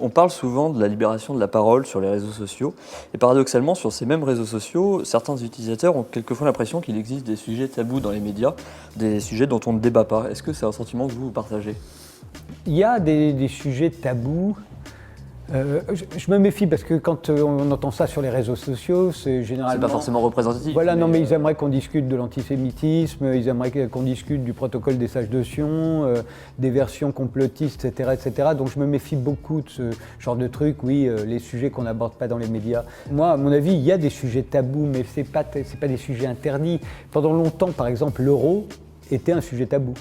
On parle souvent de la libération de la parole sur les réseaux sociaux. Et paradoxalement, sur ces mêmes réseaux sociaux, certains utilisateurs ont quelquefois l'impression qu'il existe des sujets tabous dans les médias, des sujets dont on ne débat pas. Est-ce que c'est un sentiment que vous partagez? Il y a des sujets tabous. Je me méfie parce que quand on entend ça sur les réseaux sociaux, c'est généralement... C'est pas forcément représentatif. Voilà, non mais ils aimeraient qu'on discute de l'antisémitisme, ils aimeraient qu'on discute du protocole des sages de Sion, des versions complotistes, etc., etc. Donc je me méfie beaucoup de ce genre de trucs, oui, les sujets qu'on n'aborde pas dans les médias. Moi, à mon avis, il y a des sujets tabous, mais c'est pas des sujets interdits. Pendant longtemps, par exemple, l'euro était un sujet tabou.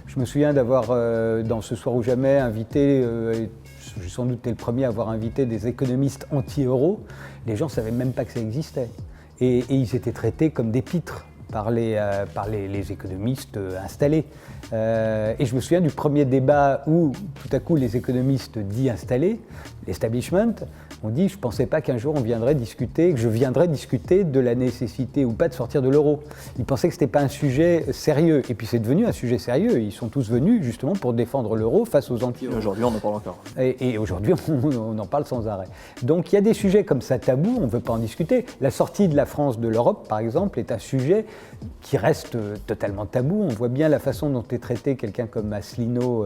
Je me souviens d'avoir, dans Ce soir ou jamais, invité... j'ai sans doute été le premier à avoir invité des économistes anti-euro. Les gens ne savaient même pas que ça existait. Et ils étaient traités comme des pitres par les économistes installés. Et je me souviens du premier débat où, tout à coup, les économistes dits installés, l'establishment, ont dit « je ne pensais pas qu'un jour on viendrait discuter, que je viendrais discuter de la nécessité ou pas de sortir de l'euro ». Ils pensaient que ce n'était pas un sujet sérieux. Et puis c'est devenu un sujet sérieux. Ils sont tous venus justement pour défendre l'euro face aux anti-euros. Aujourd'hui, on en parle encore. Et aujourd'hui, on en parle sans arrêt. Donc il y a des sujets comme ça tabous, on ne veut pas en discuter. La sortie de la France de l'Europe, par exemple, est un sujet qui reste totalement tabou. On voit bien la façon dont est traité quelqu'un comme Asselineau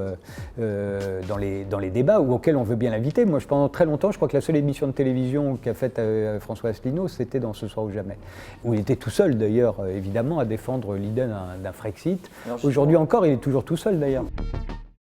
dans les débats, ou auquel on veut bien l'inviter. Moi, pendant très longtemps, je crois que la seule émission de télévision qu'a faite François Asselineau, c'était dans Ce soir ou jamais. Où il était tout seul, d'ailleurs, évidemment, à défendre l'idée d'un Frexit. Aujourd'hui encore, il est toujours tout seul, d'ailleurs.